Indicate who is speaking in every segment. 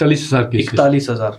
Speaker 1: 41,000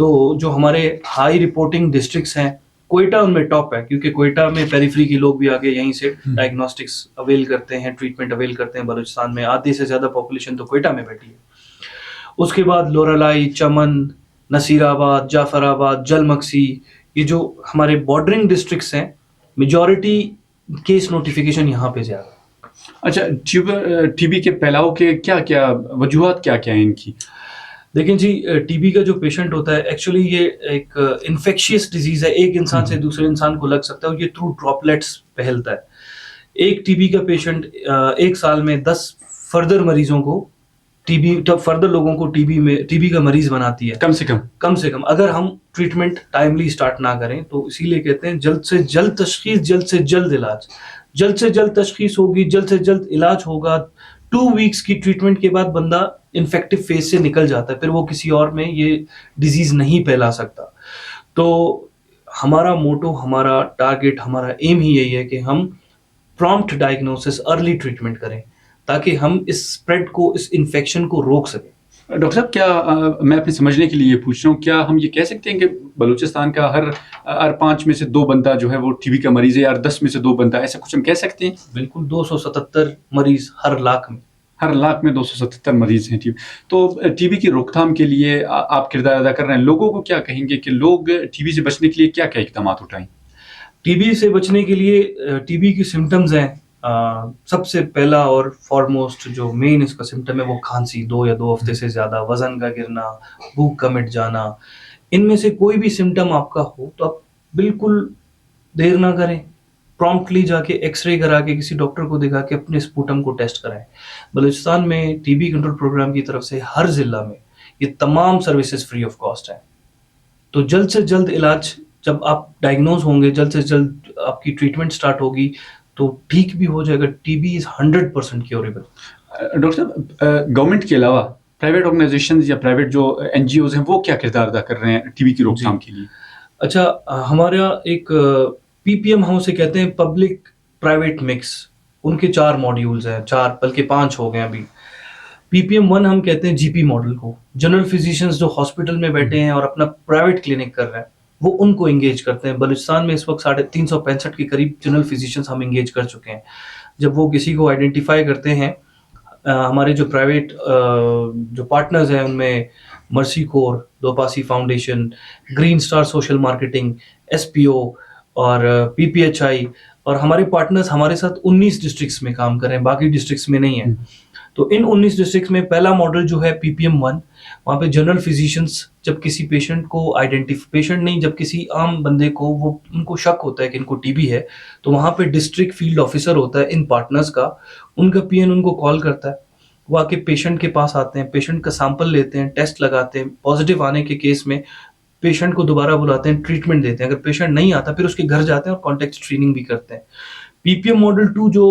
Speaker 2: تو جو ہمارے ہائی رپورٹنگ ڈسٹرکٹس ہیں کوئٹہ ان میں ٹاپ ہے, کیونکہ کوئٹہ میں پیریفری کے لوگ بھی آگے یہیں سے ڈائگنوسٹکس اویل کرتے ہیں, ٹریٹمنٹ اویل کرتے ہیں. بلوچستان میں آدھے سے زیادہ پاپولیشن تو کوئٹہ میں بیٹھی ہے. اس کے بعد لورالائی, چمن, نصیر آباد, جعفر آباد, جل مکسی, یہ جو ہمارے بارڈرنگ ڈسٹرکٹس ہیں, میجورٹی کیس نوٹیفیکیشن یہاں پہ زیادہ.
Speaker 1: اچھا, ٹی بی کے پھیلاؤ کے کیا وجوہات کیا ہیں ان کی؟
Speaker 2: دیکھیں جی, ٹی بی کا جو پیشنٹ ہوتا ہے ایکچولی یہ ایک انفیکشیس ڈیزیز ہے, ایک انسان سے دوسرے انسان کو لگ سکتا ہے, اور یہ تھرو ڈراپلیٹس پھیلتا ہے. ایک ٹی بی کا پیشنٹ ایک سال میں 10 فردر مریضوں کو فردر لوگوں کو ٹی بی کا مریض بناتی ہے, کم سے کم اگر ہم ٹریٹمنٹ ٹائملی اسٹارٹ نہ کریں تو. اسی لیے کہتے ہیں جلد سے جلد تشخیص, جلد سے جلد علاج. جلد سے جلد تشخیص ہوگی, جلد سے جلد علاج ہوگا, 2 ویکس کی ٹریٹمنٹ کے بعد بندہ انفیکٹو فیز سے نکل جاتا ہے, پھر وہ کسی اور میں یہ ڈیزیز نہیں پھیلا سکتا. تو ہمارا موٹو, ہمارا ٹارگیٹ, ہمارا ایم ہی یہی ہے کہ ہم پرامپٹ ڈائگنوسس, ارلی ٹریٹمنٹ کریں تاکہ ہم اس اسپریڈ کو, اس انفیکشن کو روک سکیں.
Speaker 1: ڈاکٹر صاحب, کیا میں اپنے سمجھنے کے لیے یہ پوچھ رہا ہوں, کیا ہم یہ کہہ سکتے ہیں کہ بلوچستان کا ہر 5 میں سے 2 بندہ جو ہے وہ ٹی بی کا مریض ہے, یا 10 میں سے 2 بندہ, ایسا کچھ ہم کہہ سکتے ہیں؟
Speaker 2: بالکل, 277 مریض ہر لاکھ میں
Speaker 1: 277 مریض ہیں ٹی بی. تو ٹی بی کی روک تھام کے لیے آپ کردار ادا کر رہے ہیں, لوگوں کو کیا کہیں گے کہ لوگ ٹی بی سے بچنے کے لیے کیا اقدامات اٹھائیں؟
Speaker 2: ٹی بی سے بچنے کے لیے ٹی بی کی سمٹمز ہیں. سب سے پہلا اور فارموسٹ جو مین اس کا سمٹم ہے وہ کھانسی, 2 یا 2 ہفتے سے زیادہ, وزن کا گرنا, بھوک کا مٹ جانا. ان میں سے کوئی بھی سمٹم آپ کا ہو تو آپ بالکل دیر نہ کریں, پرومپٹلی جا کے ایکس رے کرا کے کسی ڈاکٹر کو دکھا کے اپنے اسپوٹم کو ٹیسٹ کرائیں. بلوچستان میں ٹی بی کنٹرول پروگرام کی طرف سے ہر ضلع میں یہ تمام سروسز فری آف کاسٹ ہیں. تو جلد سے جلد علاج, جب آپ ڈائگنوز ہوں گے, جلد سے جلد آپ کی ٹریٹمنٹ سٹارٹ ہوگی تو ٹھیک بھی ہو جائے گا. ٹی بی از 100% کیوریبل.
Speaker 1: ڈاکٹر صاحب, گورنمنٹ کے علاوہ پرائیویٹ آرگنائزیشنز یا پرائیویٹ جو این جی اوز ہیں وہ کیا کردار ادا کر رہے ہیں ٹی بی کی روک تھام کے لیے؟
Speaker 2: اچھا, ہمارا ایک پی پی ایم ہم اسے کہتے ہیں, پبلک پرائیویٹ مکس. ان کے 4 ماڈیولز ہیں, 4 بلکہ 5 ہو گئے ابھی. پی پی ایم 1 ہم کہتے ہیں جی پی ماڈل کو, جنرل فزیشینز جو ہاسپٹل میں بیٹھے ہیں اور اپنا پرائیویٹ کلینک کر رہے ہیں وہ ان کو انگیج کرتے ہیں. بلوچستان میں اس وقت 365 کے قریب جنرل فزیشینز ہم انگیج کر چکے ہیں. جب وہ کسی کو آئیڈینٹیفائی کرتے ہیں, ہمارے جو پرائیویٹ جو پارٹنرز ہیں ان میں مرسی کور, دوپاسی foundation, Green Star social marketing, S P O اور پی پی ایچ آئی, اور ہمارے پارٹنرز ہمارے ساتھ 19 ڈسٹرکٹس میں کام کر رہے ہیں, باقی ڈسٹرکٹس میں نہیں ہیں. تو ان 19 ڈسٹرکٹس میں پہلا ماڈل جو ہے پی پی ایم 1, وہاں پہ جنرل فزیشینز جب کسی پیشنٹ کو پیشنٹ نہیں, جب کسی عام بندے کو وہ ان کو شک ہوتا ہے کہ ان کو ٹی بی ہے, تو وہاں پہ ڈسٹرکٹ فیلڈ آفیسر ہوتا ہے ان پارٹنرز کا, ان کا پی این ان کو کال کرتا ہے, وہ آ کے پیشنٹ کے پاس آتے ہیں, پیشنٹ کا سیمپل لیتے ہیں, ٹیسٹ لگاتے ہیں, پازیٹیو آنے کے کیس میں پیشنٹ کو دوبارہ بلاتے ہیں, ٹریٹمنٹ دیتے ہیں. اگر پیشنٹ نہیں آتا پھر اس کے گھر جاتے ہیں اور کانٹیکٹ اسکریننگ بھی کرتے ہیں. پی پی ایم ماڈل 2 جو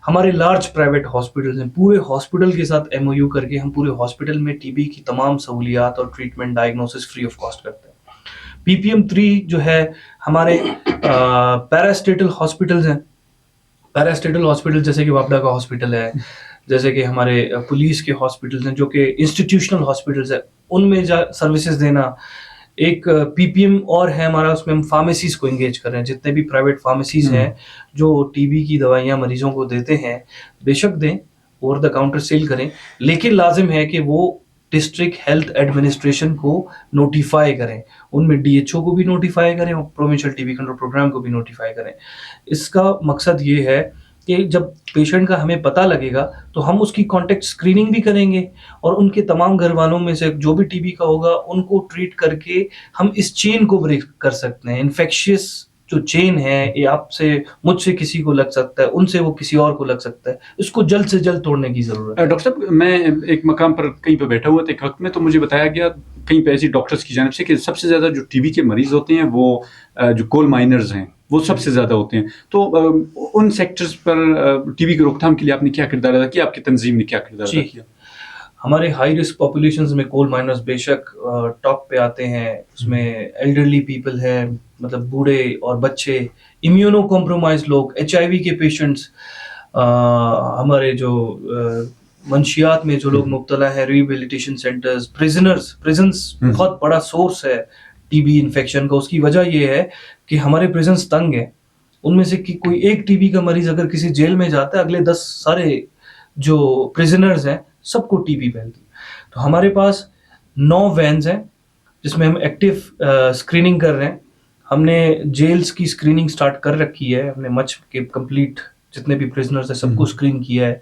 Speaker 2: ہمارے لارج پرائیویٹ ہاسپٹلز ہیں, پورے ہاسپٹل کے ساتھ ایم او یو کر کے ہم پورے ہاسپٹل میں ٹی بی کی تمام سہولیات اور treatment diagnosis free of cost کرتے ہیں. پی پی ایم 3 جو ہے ہمارے پیراسٹیٹل ہاسپٹلز ہیں, پیراسٹیٹل ہاسپٹل جیسے کہ واپڈا کا ہاسپٹل ہے, جیسے کہ ہمارے پولیس کے ہاسپٹلز ہیں جو کہ انسٹیٹیوشنل ہاسپٹلز ہیں, ان میں سروسز دینا. ایک پی پی ایم اور ہے ہمارا, اس میں ہم فارمیسیز کو انگیج کر رہے ہیں. جتنے بھی پرائیویٹ فارمیسیز ہیں جو ٹی بی کی دوائیاں مریضوں کو دیتے ہیں, بے شک دیں, اوور دا کاؤنٹر سیل کریں, لیکن لازم ہے کہ وہ ڈسٹرکٹ ہیلتھ ایڈمنسٹریشن کو نوٹیفائی کریں, ان میں ڈی ایچ او کو بھی نوٹیفائی کریں اور provincial T B control programme کو بھی نوٹیفائی کریں. اس کا مقصد یہ ہے کہ جب پیشنٹ کا ہمیں پتہ لگے گا تو ہم اس کی کانٹیکٹ اسکریننگ بھی کریں گے, اور ان کے تمام گھر والوں میں سے جو بھی ٹی بی کا ہوگا ان کو ٹریٹ کر کے ہم اس چین کو بریک کر سکتے ہیں. انفیکشیس جو چین ہے, یہ آپ سے مجھ سے کسی کو لگ سکتا ہے, ان سے وہ کسی اور کو لگ سکتا ہے, اس کو جلد سے جلد توڑنے کی ضرورت ہے.
Speaker 1: ڈاکٹر صاحب, میں ایک مقام پر کہیں پہ بیٹھا ہوا تھا ایک وقت میں, تو مجھے بتایا گیا کہیں پہ ایسی ڈاکٹرز کی جانب سے کہ سب سے زیادہ جو ٹی بی کے مریض ہوتے ہیں وہ جو کول مائنرز ہیں وہ سب سے زیادہ ہوتے ہیں. تو ان سیکٹرز پر ٹی بی کی روک تھام کے لیے آپ نے کیا کردار ادا کیا, آپ کی تنظیم نے کیا کردار ادا کیا؟
Speaker 2: ہمارے ہائی رسک پاپولیشنز میں کول مائنرز بے شک ٹاپ پہ آتے ہیں. اس میں ایلڈرلی پیپل ہیں, مطلب بوڑھے اور بچے, امیونو کمپرومائز لوگ, ایچ آئی وی کے پیشنٹس, ہمارے جو منشیات میں جو لوگ مبتلا ہے, ریہیبلیٹیشن سینٹرز, پریزنس بہت بڑا سورس ہے ٹی بی انفیکشن کا. اس کی وجہ یہ ہے کہ ہمارے پریزنس تنگ ہیں. ان میں سے کوئی ایک ٹی بی کا مریض اگر کسی جیل میں جاتا ہے, اگلے 10 سارے جو پریزنرز ہیں سب کو ٹی بی پھیلتی. تو ہمارے پاس 9 وینز ہیں جس میں ہم ایکٹیو اسکریننگ کر رہے ہیں. ہم نے جیلز کی اسکریننگ سٹارٹ کر رکھی ہے. ہم نے مچ کے کمپلیٹ جتنے بھی پریزنرز ہیں سب کو اسکرین کیا ہے.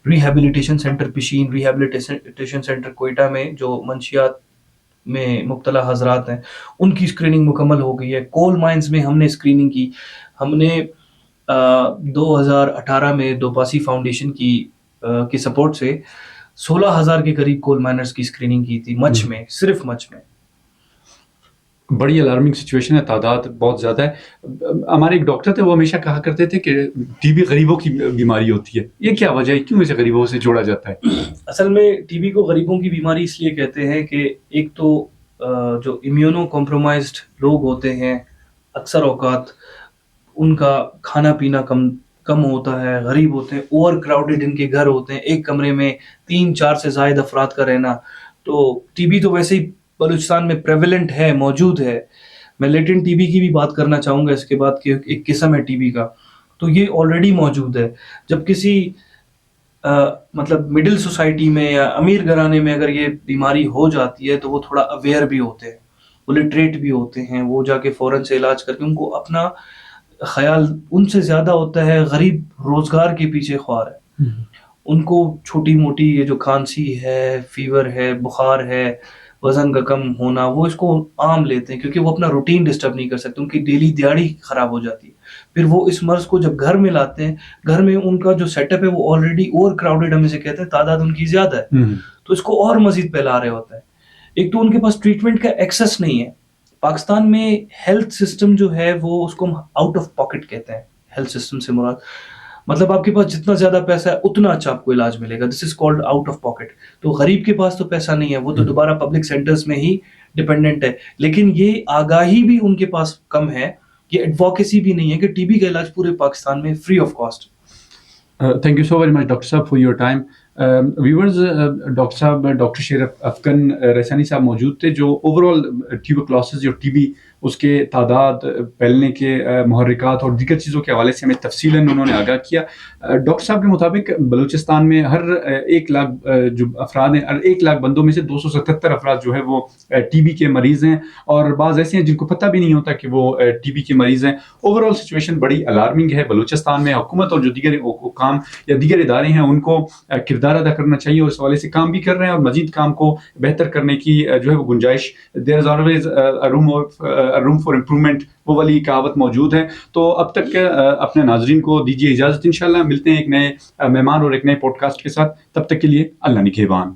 Speaker 2: Rehabilitation centre Pishin, rehabilitation centre Quetta میں جو منشیات میں مبتلا حضرات ہیں ان کی اسکریننگ مکمل ہو گئی ہے. کول مائنز میں ہم نے اسکریننگ کی. ہم نے 2018 میں دوپاسی فاؤنڈیشن کی سپورٹ سے 16,000 کے قریب کول مائنرز کی اسکریننگ کی تھی مچ میں, صرف مچ میں.
Speaker 1: بڑی الارمنگ سچویشن ہے, تعداد بہت زیادہ ہے. ہمارے ایک ڈاکٹر تھے, وہ ہمیشہ کہا کرتے تھے کہ ٹی بی غریبوں کی بیماری ہوتی ہے. یہ کیا وجہ ہے, کیوں اسے غریبوں سے جوڑا جاتا ہے؟
Speaker 2: اصل میں ٹی بی کو غریبوں کی بیماری اس لیے کہتے ہیں کہ ایک تو جو امیونو کمپرومائزڈ لوگ ہوتے ہیں اکثر اوقات ان کا کھانا پینا کم ہوتا ہے, غریب ہوتے ہیں, اوور کراؤڈڈ ان کے گھر ہوتے ہیں, ایک کمرے میں 3-4 سے زائد افراد کا رہنا. تو ٹی بی تو ویسے ہی بلوچستان میں پریویلنٹ ہے, موجود ہے. میں لیٹنٹ ٹی بی کی بھی بات کرنا چاہوں گا اس کے بعد کہ ایک قسم ہے ٹی بی کا, تو یہ آلریڈی موجود ہے. جب کسی مطلب مڈل سوسائٹی میں یا امیر گھرانے میں اگر یہ بیماری ہو جاتی ہے تو وہ تھوڑا اویئر بھی ہوتے ہیں, وہ لٹریٹ بھی ہوتے ہیں, وہ جا کے فوراً سے علاج کر کے, ان کو اپنا خیال ان سے زیادہ ہوتا ہے. غریب روزگار کے پیچھے خوار ہے, ان کو چھوٹی موٹی یہ جو کھانسی ہے, فیور ہے, بخار ہے, وزن کا کم ہونا, وہ اس کو عام لیتے ہیں کیونکہ وہ اپنا روٹین ڈسٹرب نہیں کر سکتے, ان کی ڈیلی دیہڑی خراب ہو جاتی ہے. پھر وہ اس مرض کو جب گھر میں لاتے ہیں, گھر میں ان کا جو سیٹ اپ ہے وہ آلریڈی اوور کراؤڈڈ ہم اسے کہتے ہیں, تعداد ان کی زیادہ ہے, تو اس کو اور مزید پھیلا رہے ہوتا ہے. ایک تو ان کے پاس ٹریٹمنٹ کا ایکسیس نہیں ہے. پاکستان میں ہیلتھ سسٹم جو ہے وہ اس کو ہم آؤٹ آف پاکٹ کہتے ہیں. ہیلتھ سسٹم سے مراد مطلب آپ کے پاس جتنا زیادہ پیسہ ہے اتنا اچھا آپ کو علاج ملے گا. This is called out of pocket. تو غریب کے پاس تو پیسہ نہیں ہے, وہ تو دوبارہ پبلک سینٹرز میں ہی ڈپینڈنٹ ہے. لیکن یہ آگاہی بھی ان کے پاس کم ہے, یہ ایڈوکیسی بھی نہیں ہے کہ ٹی بی کا علاج پورے پاکستان میں free of cost.
Speaker 1: Thank you so very much doctor صاحب for your time. Viewers, doctor صاحب ڈاکٹر شریف افغان ریسانی صاحب موجود تھے جو اوور آل ٹیوبرکلوسس اور ٹی بی اس کے تعداد, پھیلنے کے محرکات اور دیگر چیزوں کے حوالے سے ہمیں تفصیلاً انہوں نے آگاہ کیا. ڈاکٹر صاحب کے مطابق بلوچستان میں ہر 1 لاکھ جو افراد ہیں, 1 لاکھ بندوں میں سے 277 افراد جو ہے وہ ٹی بی کے مریض ہیں, اور بعض ایسے ہیں جن کو پتہ بھی نہیں ہوتا کہ وہ ٹی بی کے مریض ہیں. اوور آل سچویشن بڑی الارمنگ ہے بلوچستان میں. حکومت اور جو دیگر حکام یا دیگر ادارے ہیں ان کو کردار ادا کرنا چاہیے, اور اس حوالے سے کام بھی کر رہے ہیں, اور مزید کام کو بہتر کرنے کی جو ہے وہ گنجائش, there is always room for improvement, وہ والی کہاوت موجود ہے. تو اب تک اپنے ناظرین کو دیجیے اجازت, انشاءاللہ ملتے ہیں ایک نئے مہمان اور ایک نئے پوڈ کاسٹ کے ساتھ. تب تک کے لیے اللہ نگہبان.